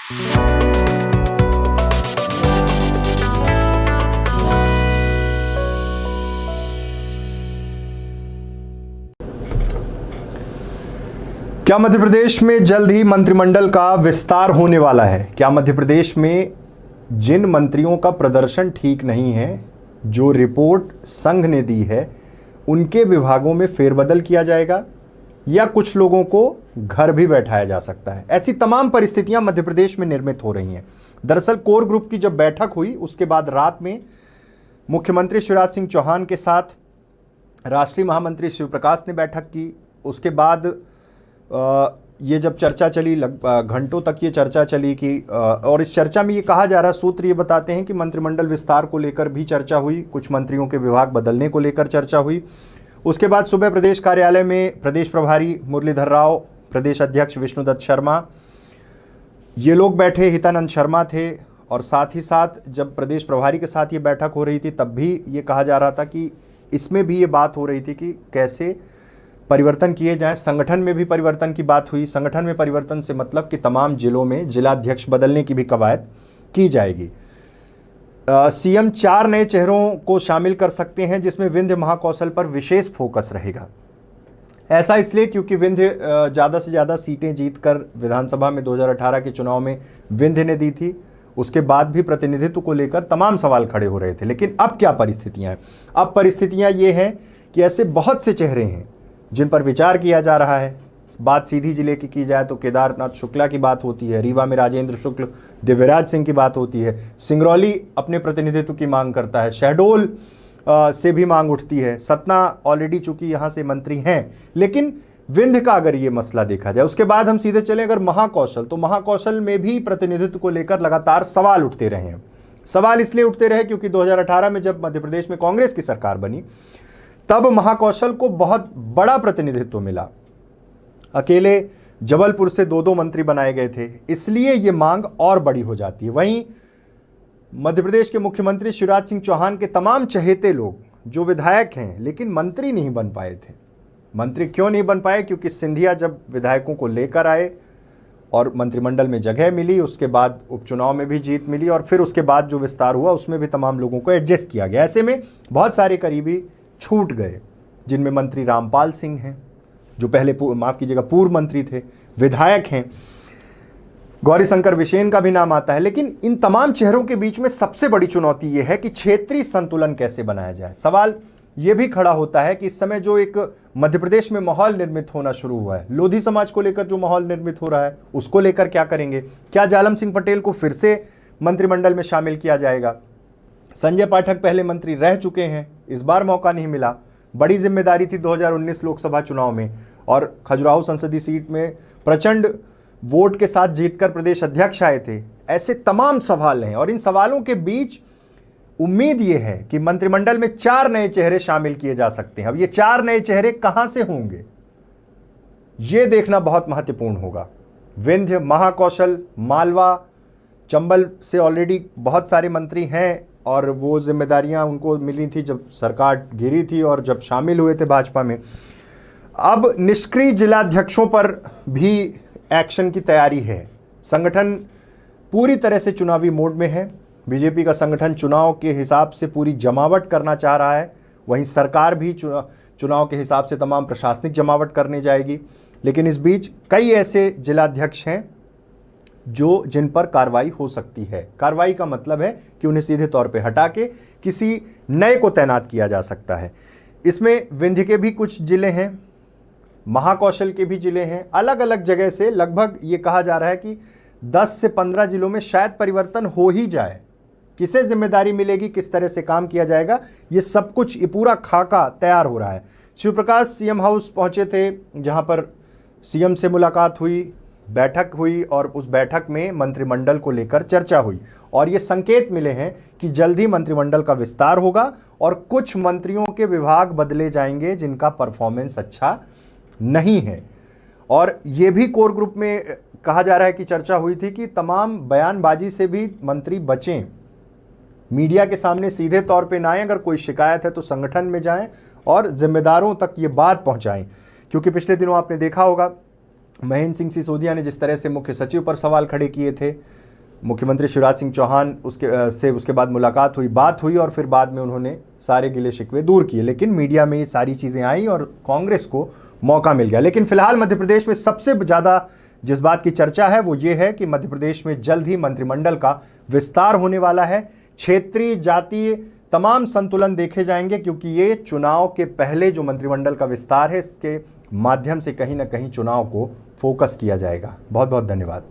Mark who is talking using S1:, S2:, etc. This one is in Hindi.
S1: क्या मध्य प्रदेश में जल्द ही मंत्रिमंडल का विस्तार होने वाला है? क्या मध्य प्रदेश में जिन मंत्रियों का प्रदर्शन ठीक नहीं है, जो रिपोर्ट संघ ने दी है, उनके विभागों में फेरबदल किया जाएगा या कुछ लोगों को घर भी बैठाया जा सकता है? ऐसी तमाम परिस्थितियां मध्य प्रदेश में निर्मित हो रही हैं। दरअसल कोर ग्रुप की जब बैठक हुई उसके बाद रात में मुख्यमंत्री शिवराज सिंह चौहान के साथ राष्ट्रीय महामंत्री शिव प्रकाश ने बैठक की। उसके बाद ये जब चर्चा चली, घंटों तक ये चर्चा चली कि और इस चर्चा में ये कहा जा रहा, सूत्र ये बताते हैं कि मंत्रिमंडल विस्तार को लेकर भी चर्चा हुई, कुछ मंत्रियों के विभाग बदलने को लेकर चर्चा हुई। उसके बाद सुबह प्रदेश कार्यालय में प्रदेश प्रभारी मुरलीधर राव, प्रदेश अध्यक्ष विष्णुदत्त शर्मा, ये लोग बैठे, हितानंद शर्मा थे। और साथ ही साथ जब प्रदेश प्रभारी के साथ ये बैठक हो रही थी तब भी ये कहा जा रहा था कि इसमें भी ये बात हो रही थी कि कैसे परिवर्तन किए जाएं। संगठन में भी परिवर्तन की बात हुई। संगठन में परिवर्तन से मतलब कि तमाम जिलों में जिलाध्यक्ष बदलने की भी कवायद की जाएगी। सीएम 4 नए चेहरों को शामिल कर सकते हैं, जिसमें विंध्य महाकौशल पर विशेष फोकस रहेगा। ऐसा इसलिए क्योंकि विंध्य ज़्यादा से ज़्यादा सीटें जीतकर विधानसभा में 2018 के चुनाव में विंध्य ने दी थी। उसके बाद भी प्रतिनिधित्व को लेकर तमाम सवाल खड़े हो रहे थे। लेकिन अब क्या परिस्थितियां हैं? अब परिस्थितियां ये हैं कि ऐसे बहुत से चेहरे हैं जिन पर विचार किया जा रहा है। बात सीधी जिले की जाए तो केदारनाथ शुक्ला की बात होती है, रीवा में राजेंद्र शुक्ल, दिव्यराज सिंह की बात होती है, सिंगरौली अपने प्रतिनिधित्व की मांग करता है, शहडोल से भी मांग उठती है, सतना ऑलरेडी चूंकि यहाँ से मंत्री हैं। लेकिन विंध्य का अगर ये मसला देखा जाए, उसके बाद हम सीधे चले अगर महाकौशल, तो महाकौशल में भी प्रतिनिधित्व को लेकर लगातार सवाल उठते रहे हैं। सवाल इसलिए उठते रहे क्योंकि 2018 में जब मध्य प्रदेश में कांग्रेस की सरकार बनी तब महाकौशल को बहुत बड़ा प्रतिनिधित्व मिला। अकेले जबलपुर से 2 मंत्री बनाए गए थे, इसलिए ये मांग और बड़ी हो जाती है। वहीं मध्य प्रदेश के मुख्यमंत्री शिवराज सिंह चौहान के तमाम चहेते लोग जो विधायक हैं लेकिन मंत्री नहीं बन पाए थे। मंत्री क्यों नहीं बन पाए? क्योंकि सिंधिया जब विधायकों को लेकर आए और मंत्रिमंडल में जगह मिली, उसके बाद उपचुनाव में भी जीत मिली और फिर उसके बाद जो विस्तार हुआ उसमें भी तमाम लोगों को एडजस्ट किया गया। ऐसे में बहुत सारे करीबी छूट गए, जिनमें मंत्री रामपाल सिंह हैं जो पहले पूर्व मंत्री थे, विधायक हैं, गौरीशंकर बिसेन का भी नाम आता है। लेकिन इन तमाम चेहरों के बीच में सबसे बड़ी चुनौती यह है कि क्षेत्रीय संतुलन कैसे बनाया जाए। सवाल यह भी खड़ा होता है कि इस समय जो एक मध्य प्रदेश में माहौल निर्मित होना शुरू हुआ है, लोधी समाज को लेकर जो माहौल निर्मित हो रहा है, उसको लेकर क्या करेंगे? क्या जालम सिंह पटेल को फिर से मंत्रिमंडल में शामिल किया जाएगा? संजय पाठक पहले मंत्री रह चुके हैं, इस बार मौका नहीं मिला। बड़ी जिम्मेदारी थी 2019 लोकसभा चुनाव में और खजुराहो संसदीय सीट में प्रचंड वोट के साथ जीतकर प्रदेश अध्यक्ष आए थे। ऐसे तमाम सवाल हैं और इन सवालों के बीच उम्मीद ये है कि मंत्रिमंडल में 4 नए चेहरे शामिल किए जा सकते हैं। अब ये 4 नए चेहरे कहां से होंगे, ये देखना बहुत महत्वपूर्ण होगा। विंध्य, महाकौशल, मालवा, चंबल से ऑलरेडी बहुत सारे मंत्री हैं और वो जिम्मेदारियां उनको मिली थी जब सरकार गिरी थी और जब शामिल हुए थे भाजपा में। अब निष्क्रिय जिलाध्यक्षों पर भी एक्शन की तैयारी है। संगठन पूरी तरह से चुनावी मोड में है। बीजेपी का संगठन चुनाव के हिसाब से पूरी जमावट करना चाह रहा है, वहीं सरकार भी चुनाव के हिसाब से तमाम प्रशासनिक जमावट करने जाएगी। लेकिन इस बीच कई ऐसे जिलाध्यक्ष हैं जिन पर कार्रवाई हो सकती है। कार्रवाई का मतलब है कि उन्हें सीधे तौर पे हटा के किसी नए को तैनात किया जा सकता है। इसमें विंध्य के भी कुछ जिले हैं, महाकौशल के भी जिले हैं। अलग अलग जगह से लगभग ये कहा जा रहा है कि 10 से 15 जिलों में शायद परिवर्तन हो ही जाए। किसे जिम्मेदारी मिलेगी, किस तरह से काम किया जाएगा, ये सब कुछ, ये पूरा खाका तैयार हो रहा है। शिव प्रकाश सीएम हाउस पहुंचे थे, जहां पर सीएम से मुलाकात हुई, बैठक हुई और उस बैठक में मंत्रिमंडल को लेकर चर्चा हुई और ये संकेत मिले हैं कि जल्द ही मंत्रिमंडल का विस्तार होगा और कुछ मंत्रियों के विभाग बदले जाएंगे जिनका परफॉर्मेंस अच्छा नहीं है। और ये भी कोर ग्रुप में कहा जा रहा है कि चर्चा हुई थी कि तमाम बयानबाजी से भी मंत्री बचें, मीडिया के सामने सीधे तौर पे ना आए, अगर कोई शिकायत है तो संगठन में जाएं और जिम्मेदारों तक ये बात पहुंचाएं। क्योंकि पिछले दिनों आपने देखा होगा महेंद्र सिंह सिसोदिया ने जिस तरह से मुख्य सचिव पर सवाल खड़े किए थे, मुख्यमंत्री शिवराज सिंह चौहान उसके बाद मुलाकात हुई, बात हुई और फिर बाद में उन्होंने सारे गिले शिकवे दूर किए, लेकिन मीडिया में ये सारी चीज़ें आई और कांग्रेस को मौका मिल गया। लेकिन फिलहाल मध्य प्रदेश में सबसे ज़्यादा जिस बात की चर्चा है वो ये है कि मध्य प्रदेश में जल्द ही मंत्रिमंडल का विस्तार होने वाला है। क्षेत्रीय, जातीय तमाम संतुलन देखे जाएंगे, क्योंकि ये चुनाव के पहले जो मंत्रिमंडल का विस्तार है, इसके माध्यम से कहीं ना कहीं चुनाव को फोकस किया जाएगा। बहुत बहुत धन्यवाद।